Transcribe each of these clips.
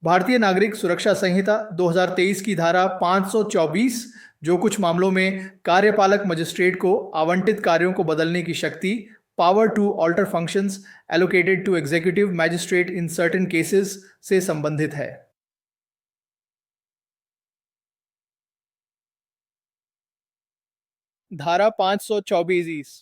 भारतीय नागरिक सुरक्षा संहिता 2023 की धारा 524 जो कुछ मामलों में कार्यपालक मजिस्ट्रेट को आवंटित कार्यों को बदलने की शक्ति, power to alter functions allocated to executive magistrate in certain cases से संबंधित है। धारा 524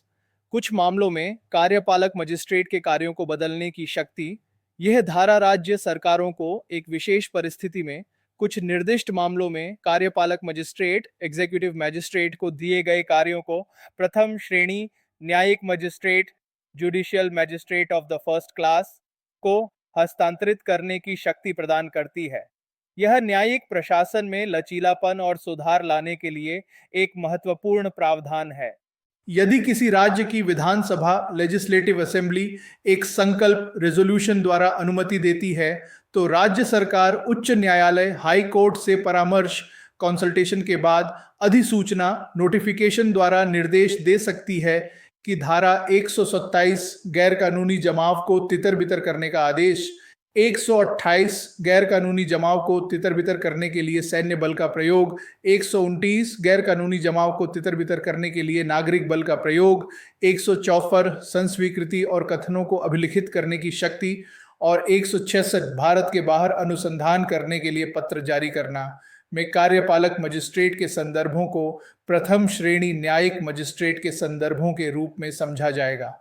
कुछ मामलों में कार्यपालक मजिस्ट्रेट के कार्यों को बदलने की शक्ति। यह धारा राज्य सरकारों को एक विशेष परिस्थिति में कुछ निर्दिष्ट मामलों में कार्यपालक मजिस्ट्रेट एग्जीक्यूटिव मैजिस्ट्रेट को दिए गए कार्यों को प्रथम श्रेणी न्यायिक magistrate judicial magistrate of the first class को हस्तांतरित करने की शक्ति प्रदान करती है। यह न्यायिक प्रशासन में लचीलापन और सुधार लाने के लिए एक महत्वपूर्ण प्रावधान है। यदि किसी राज्य की विधानसभा लेजिस्लेटिव असेंबली एक संकल्प रेजोल्यूशन द्वारा अनुमति देती है तो राज्य सरकार उच्च न्यायालय हाई कोर्ट से परामर्श कंसल्टेशन के बाद अधिसूचना नोटिफिकेशन द्वारा निर्देश दे सकती है कि धारा 127 गैर कानूनी जमाव को तितर बितर करने का आदेश, 128 गैर कानूनी जमाव को तितर बितर करने के लिए सैन्य बल का प्रयोग, 129 गैर कानूनी जमाव को तितर बितर करने के लिए नागरिक बल का प्रयोग, 174 संस्वीकृति और कथनों को अभिलिखित करने की शक्ति और 166 भारत के बाहर अनुसंधान करने के लिए पत्र जारी करना में कार्यपालक मजिस्ट्रेट के संदर्भों को प्रथम श्रेणी न्यायिक मजिस्ट्रेट के संदर्भों के रूप में समझा जाएगा।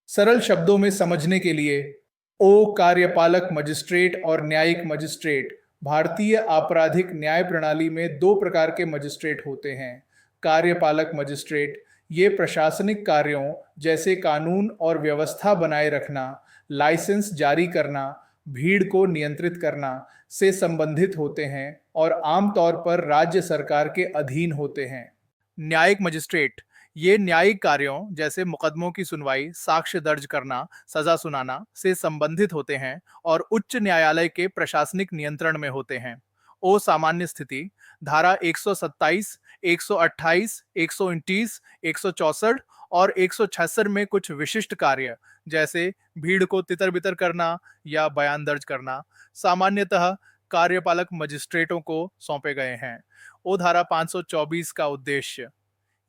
सरल शब्दों में समझने के लिए कार्यपालक मजिस्ट्रेट और न्यायिक मजिस्ट्रेट। भारतीय आपराधिक न्याय प्रणाली में दो प्रकार के मजिस्ट्रेट होते हैं। कार्यपालक मजिस्ट्रेट ये प्रशासनिक कार्यों जैसे कानून और व्यवस्था बनाए रखना, लाइसेंस जारी करना, भीड़ को नियंत्रित करना से संबंधित होते हैं और आमतौर पर राज्य सरकार के अधीन होते हैं। न्यायिक मजिस्ट्रेट ये न्यायिक कार्यों जैसे मुकदमों की सुनवाई, साक्ष्य दर्ज करना, सजा सुनाना से संबंधित होते हैं और उच्च न्यायालय के प्रशासनिक नियंत्रण में होते हैं। सामान्य स्थिति धारा 127, 128, 129, 164 और 166 में कुछ विशिष्ट कार्य जैसे भीड़ को तितर बितर करना या बयान दर्ज करना सामान्यतः कार्यपालक मजिस्ट्रेटों को सौंपे गए हैं। धारा 524 का उद्देश्य।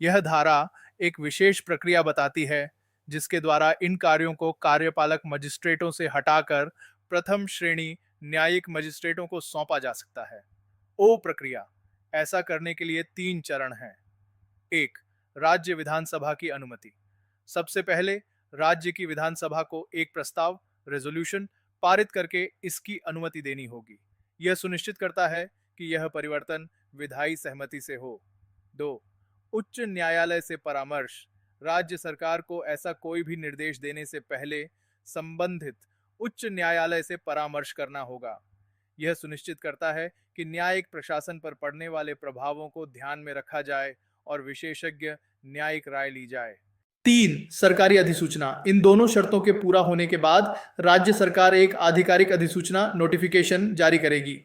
यह धारा एक विशेष प्रक्रिया बताती है जिसके द्वारा इन कार्यों को कार्यपालक मजिस्ट्रेटों से हटाकर प्रथम श्रेणी न्यायिक मजिस्ट्रेटों को सौंपा जा सकता है। प्रक्रिया। ऐसा करने के लिए 3 चरण हैं। 1. राज्य विधानसभा की अनुमति। सबसे पहले राज्य की विधानसभा को एक प्रस्ताव रेजोल्यूशन पारित करके इसकी अनुमति देनी होगी। यह सुनिश्चित करता है कि यह परिवर्तन विधायी सहमति से हो। 2. उच्च न्यायालय से परामर्श। राज्य सरकार को ऐसा कोई भी निर्देश देने से पहले संबंधित उच्च न्यायालय से परामर्श करना होगा। यह सुनिश्चित करता है कि न्यायिक प्रशासन पर पड़ने वाले प्रभावों को ध्यान में रखा जाए और विशेषज्ञ न्यायिक राय ली जाए। 3. सरकारी अधिसूचना। इन दोनों शर्तों के पूरा होने के बाद राज्य सरकार एक आधिकारिक अधिसूचना नोटिफिकेशन जारी करेगी।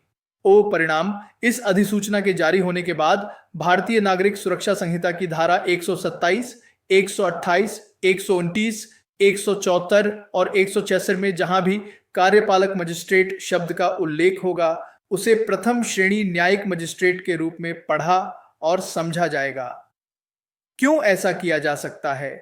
परिणाम। इस अधिसूचना के जारी होने के बाद भारतीय नागरिक सुरक्षा संहिता की धारा 127, 128, 129, 174 और 166 में जहां भी कार्यपालक मजिस्ट्रेट शब्द का उल्लेख होगा उसे प्रथम श्रेणी न्यायिक मजिस्ट्रेट के रूप में पढ़ा और समझा जाएगा। क्यों ऐसा किया जा सकता है?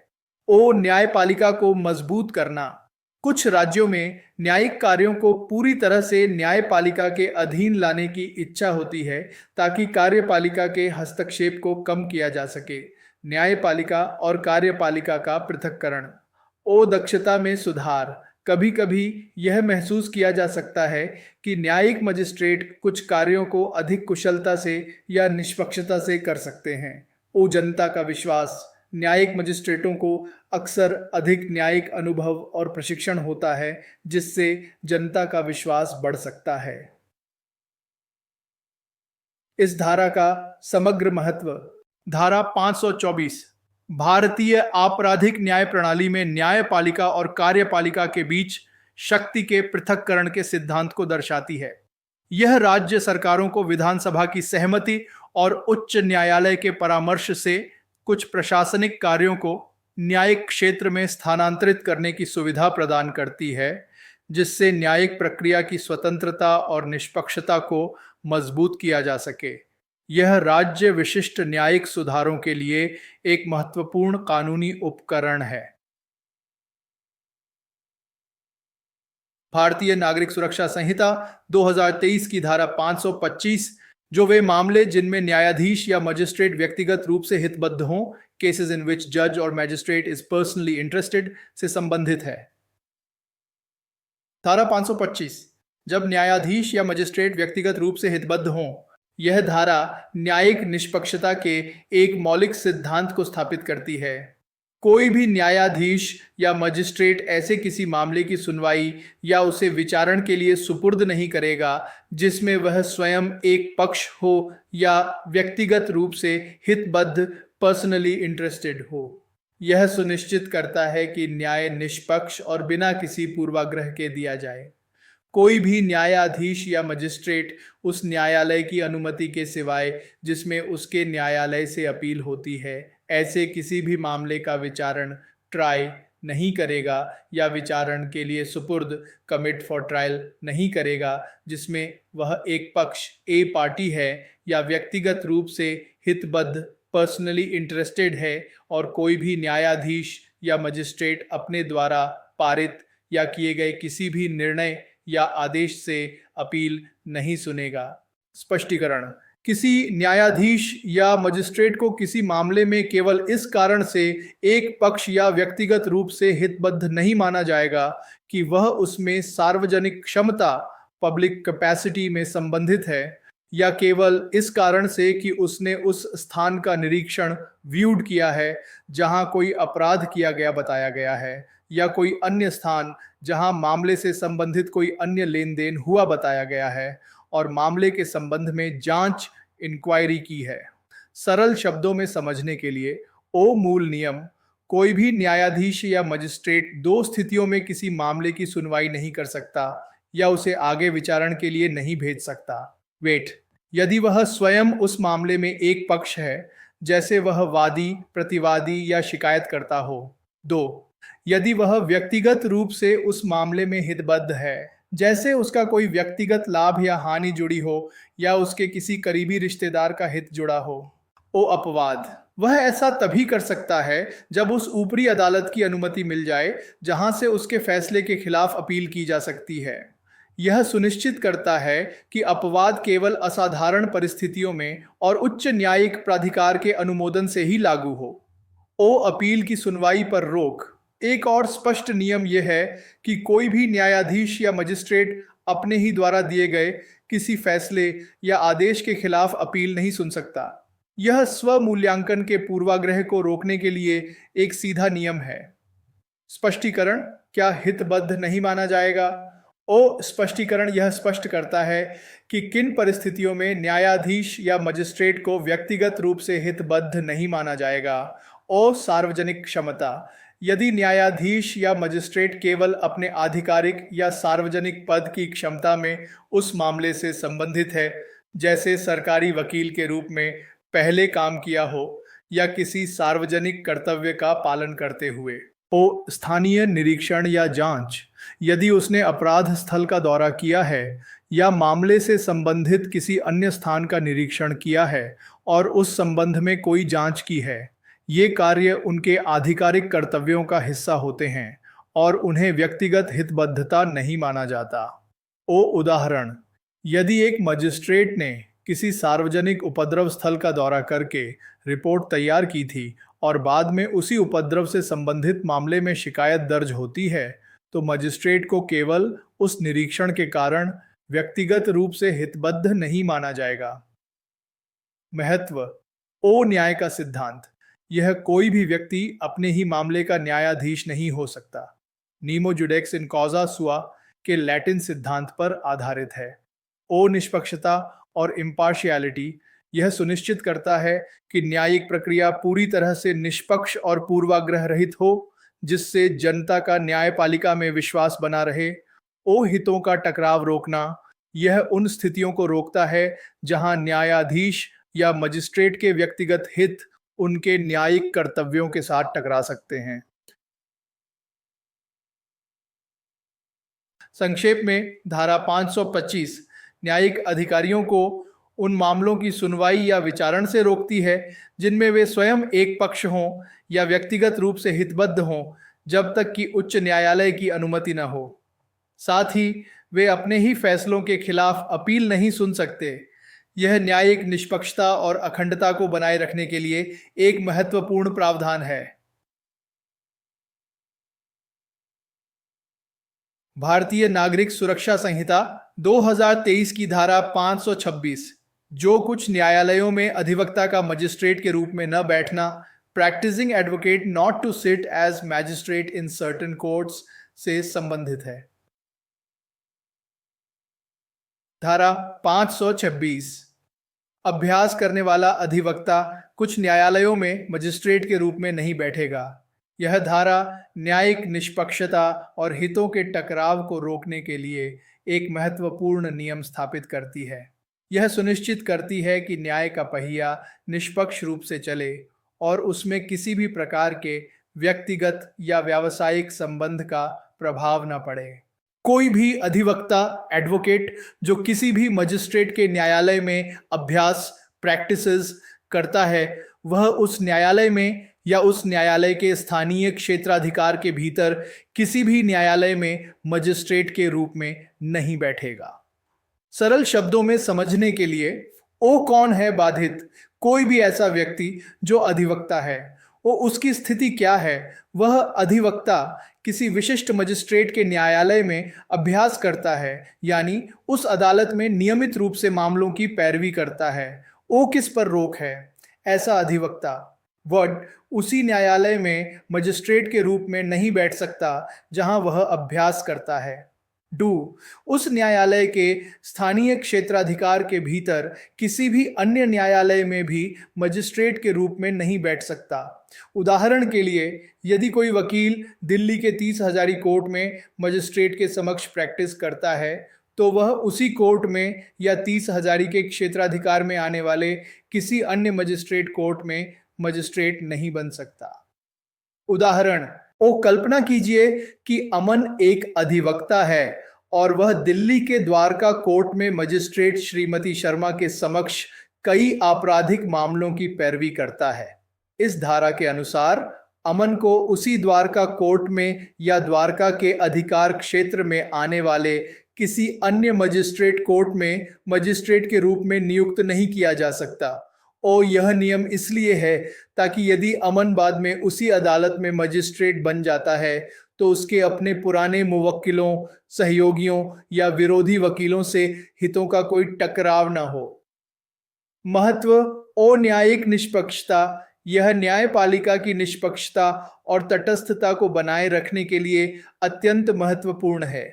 न्यायपालिका को मजबूत करना। कुछ राज्यों में न्यायिक कार्यों को पूरी तरह से न्यायपालिका के अधीन लाने की इच्छा होती है ताकि कार्यपालिका के हस्तक्षेप को कम किया जा सके। न्यायपालिका और कार्यपालिका का पृथक्करण। दक्षता में सुधार। कभी कभी यह महसूस किया जा सकता है कि न्यायिक मजिस्ट्रेट कुछ कार्यों को अधिक कुशलता से या निष्पक्षता से कर सकते हैं। जनता का विश्वास। न्यायिक मजिस्ट्रेटों को अक्सर अधिक न्यायिक अनुभव और प्रशिक्षण होता है जिससे जनता का विश्वास बढ़ सकता है। इस धारा का समग्र महत्व। धारा 524 भारतीय आपराधिक न्याय प्रणाली में न्यायपालिका और कार्यपालिका के बीच शक्ति के पृथक्करण के सिद्धांत को दर्शाती है। यह राज्य सरकारों को विधानसभा की सहमति और उच्च न्यायालय के परामर्श से कुछ प्रशासनिक कार्यों को न्यायिक क्षेत्र में स्थानांतरित करने की सुविधा प्रदान करती है। जिससे न्यायिक प्रक्रिया की स्वतंत्रता और निष्पक्षता को मजबूत किया जा सके। यह राज्य विशिष्ट न्यायिक सुधारों के लिए एक महत्वपूर्ण कानूनी उपकरण है। भारतीय नागरिक सुरक्षा संहिता 2023 की धारा 525, जो वे मामले जिनमें न्यायाधीश या मजिस्ट्रेट व्यक्तिगत रूप से हितबद्ध हों, केसेस इन विच जज और मैजिस्ट्रेट इज पर्सनली इंटरेस्टेड, से संबंधित है। धारा 525, जब न्यायाधीश या मजिस्ट्रेट व्यक्तिगत रूप से हितबद्ध हों, यह धारा न्यायिक निष्पक्षता के एक मौलिक सिद्धांत को स्थापित करती है। कोई भी न्यायाधीश या मजिस्ट्रेट ऐसे किसी मामले की सुनवाई या उसे विचारण के लिए सुपुर्द नहीं करेगा जिसमें वह स्वयं एक पक्ष हो या व्यक्तिगत रूप से हितबद्ध, पर्सनली इंटरेस्टेड हो। यह सुनिश्चित करता है कि न्याय निष्पक्ष और बिना किसी पूर्वाग्रह के दिया जाए। कोई भी न्यायाधीश या मजिस्ट्रेट उस न्यायालय की अनुमति के सिवाय जिसमें उसके न्यायालय से अपील होती है, ऐसे किसी भी मामले का विचारण, ट्राई नहीं करेगा या विचारण के लिए सुपुर्द, कमिट फॉर ट्रायल नहीं करेगा जिसमें वह एक पक्ष, ए पार्टी है या व्यक्तिगत रूप से हितबद्ध, पर्सनली इंटरेस्टेड है, और कोई भी न्यायाधीश या मजिस्ट्रेट अपने द्वारा पारित या किए गए किसी भी निर्णय या आदेश से अपील नहीं सुनेगा। स्पष्टीकरण: किसी न्यायाधीश या मजिस्ट्रेट को किसी मामले में केवल इस कारण से एक पक्ष या व्यक्तिगत रूप से हितबद्ध नहीं माना जाएगा कि वह उसमें सार्वजनिक क्षमता, पब्लिक कैपेसिटी में संबंधित है, या केवल इस कारण से कि उसने उस स्थान का निरीक्षण, व्यूड किया है जहां कोई अपराध किया गया बताया गया है, या कोई अन्य स्थान जहां मामले से संबंधित कोई अन्य लेन देन हुआ बताया गया है और मामले के संबंध में जांच, इंक्वायरी की है। सरल शब्दों में समझने के लिए, ओ मूल नियम: कोई भी न्यायाधीश या मजिस्ट्रेट दो स्थितियों में किसी मामले की सुनवाई नहीं कर सकता या उसे आगे विचारण के लिए नहीं भेज सकता। वेट: यदि वह स्वयं उस मामले में एक पक्ष है, जैसे वह वादी, प्रतिवादी या शिकायतकर्ता हो। 2. यदि वह व्यक्तिगत रूप से उस मामले में हितबद्ध है, जैसे उसका कोई व्यक्तिगत लाभ या हानि जुड़ी हो या उसके किसी करीबी रिश्तेदार का हित जुड़ा हो। ओ अपवाद: वह ऐसा तभी कर सकता है जब उस ऊपरी अदालत की अनुमति मिल जाए जहां से उसके फैसले के खिलाफ अपील की जा सकती है। यह सुनिश्चित करता है कि अपवाद केवल असाधारण परिस्थितियों में और उच्च न्यायिक प्राधिकार के अनुमोदन से ही लागू हो। ओ अपील की सुनवाई पर रोक: एक और स्पष्ट नियम यह है कि कोई भी न्यायाधीश या मजिस्ट्रेट अपने ही द्वारा दिए गए किसी फैसले या आदेश के खिलाफ अपील नहीं सुन सकता। यह स्वमूल्यांकन के पूर्वाग्रह को रोकने के लिए एक सीधा नियम है। स्पष्टीकरण: क्या हितबद्ध नहीं माना जाएगा? ओ स्पष्टीकरण यह स्पष्ट करता है कि किन परिस्थितियों में न्यायाधीश या मजिस्ट्रेट को व्यक्तिगत रूप से हितबद्ध नहीं माना जाएगा। ओ सार्वजनिक क्षमता: यदि न्यायाधीश या मजिस्ट्रेट केवल अपने आधिकारिक या सार्वजनिक पद की क्षमता में उस मामले से संबंधित है, जैसे सरकारी वकील के रूप में पहले काम किया हो या किसी सार्वजनिक कर्तव्य का पालन करते हुए। ओ स्थानीय निरीक्षण या जांच: यदि उसने अपराध स्थल का दौरा किया है या मामले से संबंधित किसी अन्य स्थान का निरीक्षण किया है और उस संबंध में कोई जांच की है, ये कार्य उनके आधिकारिक कर्तव्यों का हिस्सा होते हैं और उन्हें व्यक्तिगत हितबद्धता नहीं माना जाता। ओ उदाहरण: यदि एक मजिस्ट्रेट ने किसी सार्वजनिक उपद्रव स्थल का दौरा करके रिपोर्ट तैयार की थी और बाद में उसी उपद्रव से संबंधित मामले में शिकायत दर्ज होती है, तो मजिस्ट्रेट को केवल उस निरीक्षण के कारण व्यक्तिगत रूप से हितबद्ध नहीं माना जाएगा। महत्व: ओ न्याय का सिद्धांत: यह कोई भी व्यक्ति अपने ही मामले का न्यायाधीश नहीं हो सकता। नीमो जुडेक्स इन कॉजा सुआ के लैटिन सिद्धांत पर आधारित है। ओ निष्पक्षता और इम्पार्शियलिटी: यह सुनिश्चित करता है कि न्यायिक प्रक्रिया पूरी तरह से निष्पक्ष और पूर्वाग्रह रहित हो, जिससे जनता का न्यायपालिका में विश्वास बना रहे। ओ हितों का टकराव रोकना: यह उन स्थितियों को रोकता है जहां न्यायाधीश या मजिस्ट्रेट के व्यक्तिगत हित उनके न्यायिक कर्तव्यों के साथ टकरा सकते हैं। संक्षेप में धारा 525 न्यायिक अधिकारियों को उन मामलों की सुनवाई या विचारण से रोकती है जिनमें वे स्वयं एक पक्ष हों या व्यक्तिगत रूप से हितबद्ध हों, जब तक कि उच्च न्यायालय की अनुमति न हो। साथ ही वे अपने ही फैसलों के खिलाफ अपील नहीं सुन सकते। यह न्यायिक निष्पक्षता और अखंडता को बनाए रखने के लिए एक महत्वपूर्ण प्रावधान है। भारतीय नागरिक सुरक्षा संहिता 2023 की धारा 526 जो कुछ न्यायालयों में अधिवक्ता का मजिस्ट्रेट के रूप में न बैठना, practising advocate not to sit as magistrate in certain courts से संबंधित है। धारा 526 अभ्यास करने वाला अधिवक्ता कुछ न्यायालयों में मजिस्ट्रेट के रूप में नहीं बैठेगा। यह धारा न्यायिक निष्पक्षता और हितों के टकराव को रोकने के लिए एक महत्वपूर्ण नियम स्थापित करती है। यह सुनिश्चित करती है कि न्याय का पहिया निष्पक्ष रूप से चले और उसमें किसी भी प्रकार के व्यक्तिगत या व्यावसायिक संबंध का प्रभाव न पड़े। कोई भी अधिवक्ता एडवोकेट जो किसी भी मजिस्ट्रेट के न्यायालय में अभ्यास प्रैक्टिसेस करता है, वह उस न्यायालय में या उस न्यायालय के स्थानीय क्षेत्राधिकार के भीतर किसी भी न्यायालय में मजिस्ट्रेट के रूप में नहीं बैठेगा। सरल शब्दों में समझने के लिए, ओ कौन है बाधित? कोई भी ऐसा व्यक्ति जो अधिवक्ता है। ओ उसकी स्थिति क्या है? वह अधिवक्ता किसी विशिष्ट मजिस्ट्रेट के न्यायालय में अभ्यास करता है, यानी उस अदालत में नियमित रूप से मामलों की पैरवी करता है। ओ किस पर रोक है? ऐसा अधिवक्ता वर्ड उसी न्यायालय में मजिस्ट्रेट के रूप में नहीं बैठ सकता जहां वह अभ्यास करता है। डू उस न्यायालय के स्थानीय क्षेत्राधिकार के भीतर किसी भी अन्य न्यायालय में भी मजिस्ट्रेट के रूप में नहीं बैठ सकता। उदाहरण के लिए, यदि कोई वकील दिल्ली के 30 हजारी कोर्ट में मजिस्ट्रेट के समक्ष प्रैक्टिस करता है, तो वह उसी कोर्ट में या 30 हजारी के क्षेत्राधिकार में आने वाले किसी अन्य मजिस्ट्रेट कोर्ट में मजिस्ट्रेट नहीं बन सकता। उदाहरण, ओ कल्पना कीजिए कि अमन एक अधिवक्ता है और वह दिल्ली के द्वारका कोर्ट में मजिस्ट्रेट श्रीमती शर्मा के समक्ष कई आपराधिक मामलों की पैरवी करता है। इस धारा के अनुसार अमन को उसी द्वारका कोर्ट में या द्वारका के अधिकार क्षेत्र में आने वाले किसी अन्य मजिस्ट्रेट कोर्ट में मजिस्ट्रेट के रूप में नियुक्त नहीं किया जा सकता। और यह नियम इसलिए है ताकि यदि अमन बाद में उसी अदालत में मजिस्ट्रेट बन जाता है तो उसके अपने पुराने मुवक्किलों, सहयोगियों या विरोधी वकीलों से हितों का कोई टकराव न हो। महत्व और न्यायिक निष्पक्षता यह न्यायपालिका की निष्पक्षता और तटस्थता को बनाए रखने के लिए अत्यंत महत्वपूर्ण है।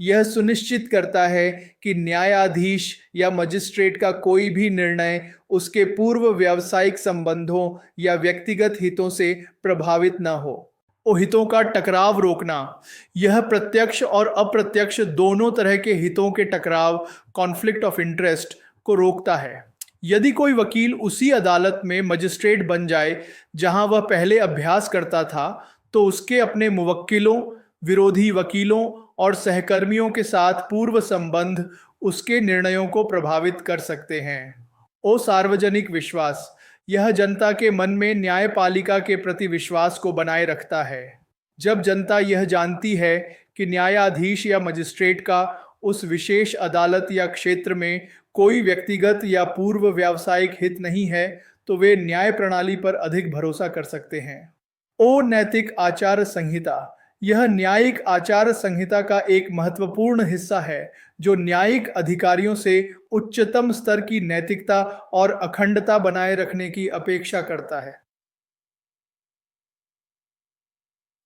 यह सुनिश्चित करता है कि न्यायाधीश या मजिस्ट्रेट का कोई भी निर्णय उसके पूर्व व्यावसायिक संबंधों या व्यक्तिगत हितों से प्रभावित न हो। हितों का टकराव रोकना यह प्रत्यक्ष और अप्रत्यक्ष दोनों तरह के हितों के टकराव, कॉन्फ्लिक्ट ऑफ इंटरेस्ट को रोकता है। यदि कोई वकील उसी अदालत में मजिस्ट्रेट बन जाए जहां वह पहले अभ्यास करता था, तो उसके अपने मुवक्किलों, विरोधी वकीलों और सहकर्मियों के साथ पूर्व संबंध उसके निर्णयों को प्रभावित कर सकते हैं। सार्वजनिक विश्वास यह जनता के मन में न्यायपालिका के प्रति विश्वास को बनाए रखता है। जब जनता यह जानती है कि न्यायाधीश या मजिस्ट्रेट का उस विशेष अदालत या क्षेत्र में कोई व्यक्तिगत या पूर्व व्यावसायिक हित नहीं है, तो वे न्याय प्रणाली पर अधिक भरोसा कर सकते हैं। नैतिक आचार संहिता यह न्यायिक आचार संहिता का एक महत्वपूर्ण हिस्सा है जो न्यायिक अधिकारियों से उच्चतम स्तर की नैतिकता और अखंडता बनाए रखने की अपेक्षा करता है।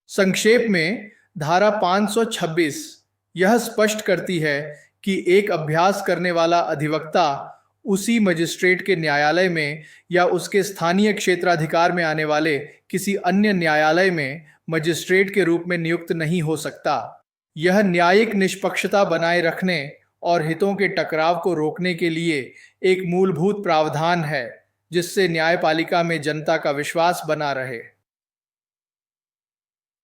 संक्षेप में, धारा 526 यह स्पष्ट करती है कि एक अभ्यास करने वाला अधिवक्ता उसी मजिस्ट्रेट के न्यायालय में या उसके स्थानीय क्षेत्राधिकार में आने वाले किसी अन्य न्यायालय में मजिस्ट्रेट के रूप में नियुक्त नहीं हो सकता। यह न्यायिक निष्पक्षता बनाए रखने और हितों के टकराव को रोकने के लिए एक मूलभूत प्रावधान है, जिससे न्यायपालिका में जनता का विश्वास बना रहे।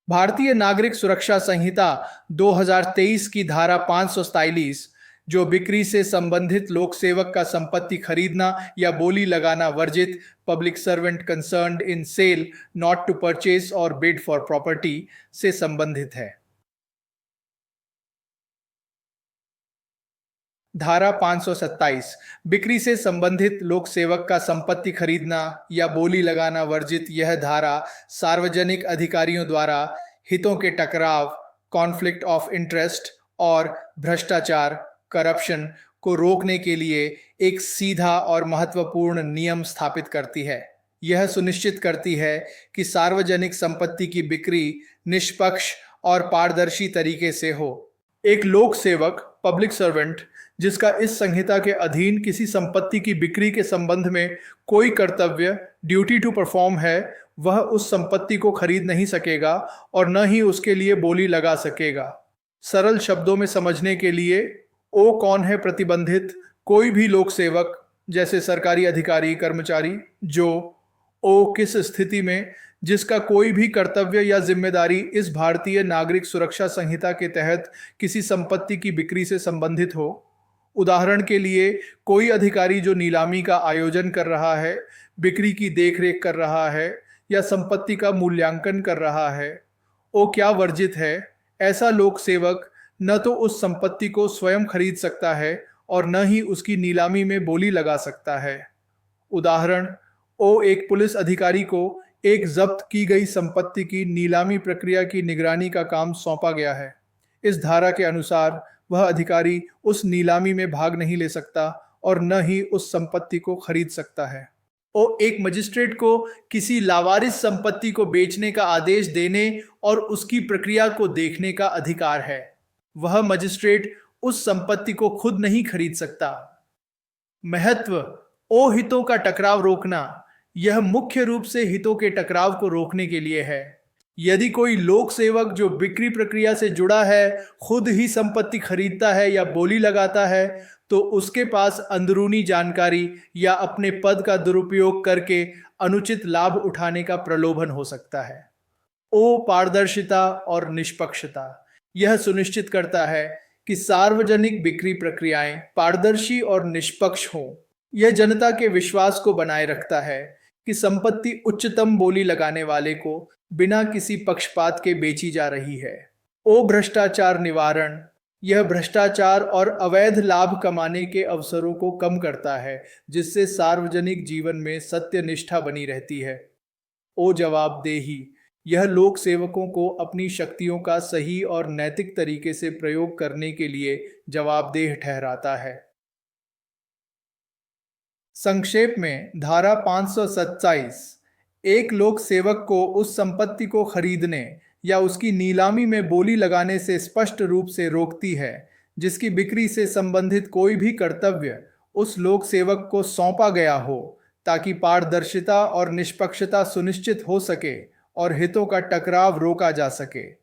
भारतीय नागरिक सुरक्षा संहिता 2023 की धारा 547, जो बिक्री से संबंधित लोक सेवक का संपत्ति खरीदना या बोली लगाना वर्जित, public servant concerned in sale not to purchase और बिड फॉर प्रॉपर्टी से संबंधित है। धारा 527, बिक्री से संबंधित लोक सेवक का संपत्ति खरीदना या बोली लगाना वर्जित। यह धारा सार्वजनिक अधिकारियों द्वारा हितों के टकराव, कॉन्फ्लिक्ट ऑफ इंटरेस्ट और भ्रष्टाचार, करप्शन को रोकने के लिए एक सीधा और महत्वपूर्ण नियम स्थापित करती है। यह सुनिश्चित करती है कि सार्वजनिक संपत्ति की बिक्री निष्पक्ष और पारदर्शी तरीके से हो। एक लोक सेवक, पब्लिक सर्वेंट, जिसका इस संहिता के अधीन किसी संपत्ति की बिक्री के संबंध में कोई कर्तव्य, ड्यूटी टू परफॉर्म है, वह उस संपत्ति को खरीद नहीं सकेगा और न ही उसके लिए बोली लगा सकेगा। सरल शब्दों में समझने के लिए, ओ कौन है प्रतिबंधित? कोई भी लोक सेवक, जैसे सरकारी अधिकारी, कर्मचारी। जो, ओ किस स्थिति में? जिसका कोई भी कर्तव्य या जिम्मेदारी इस भारतीय नागरिक सुरक्षा संहिता के तहत किसी संपत्ति की बिक्री से संबंधित हो। उदाहरण के लिए, कोई अधिकारी जो नीलामी का आयोजन कर रहा है, बिक्री की देखरेख कर रहा है या संपत्ति का मूल्यांकन कर रहा है। ओ क्या वर्जित है? ऐसा लोक सेवक न तो उस संपत्ति को स्वयं खरीद सकता है और न ही उसकी नीलामी में बोली लगा सकता है। उदाहरण, ओ एक पुलिस अधिकारी को एक जब्त की गई संपत्ति की नीलामी प्रक्रिया की निगरानी का काम सौंपा गया है। इस धारा के अनुसार वह अधिकारी उस नीलामी में भाग नहीं ले सकता और न ही उस संपत्ति को खरीद सकता है। ओ एक मजिस्ट्रेट को किसी लावारिस संपत्ति को बेचने का आदेश देने और उसकी प्रक्रिया को देखने का अधिकार है। वह मजिस्ट्रेट उस संपत्ति को खुद नहीं खरीद सकता। महत्व, ओ हितों का टकराव रोकना। यह मुख्य रूप से हितों के टकराव को रोकने के लिए है। यदि कोई लोक सेवक जो बिक्री प्रक्रिया से जुड़ा है खुद ही संपत्ति खरीदता है या बोली लगाता है, तो उसके पास अंदरूनी जानकारी या अपने पद का दुरुपयोग करके अनुचित लाभ उठाने का प्रलोभन हो सकता है। ओ पारदर्शिता और निष्पक्षता। यह सुनिश्चित करता है कि सार्वजनिक बिक्री प्रक्रियाएं पारदर्शी और निष्पक्ष हों। यह जनता के विश्वास को बनाए रखता है कि संपत्ति उच्चतम बोली लगाने वाले को बिना किसी पक्षपात के बेची जा रही है। ओ भ्रष्टाचार निवारण। यह भ्रष्टाचार और अवैध लाभ कमाने के अवसरों को कम करता है, जिससे सार्वजनिक जीवन में सत्यनिष्ठा बनी रहती है। ओ जवाबदेही। यह लोक सेवकों को अपनी शक्तियों का सही और नैतिक तरीके से प्रयोग करने के लिए जवाबदेह ठहराता है। संक्षेप में, धारा 527 एक लोक सेवक को उस संपत्ति को खरीदने या उसकी नीलामी में बोली लगाने से स्पष्ट रूप से रोकती है जिसकी बिक्री से संबंधित कोई भी कर्तव्य उस लोक सेवक को सौंपा गया हो, ताकि पारदर्शिता और निष्पक्षता सुनिश्चित हो सके और हितों का टकराव रोका जा सके।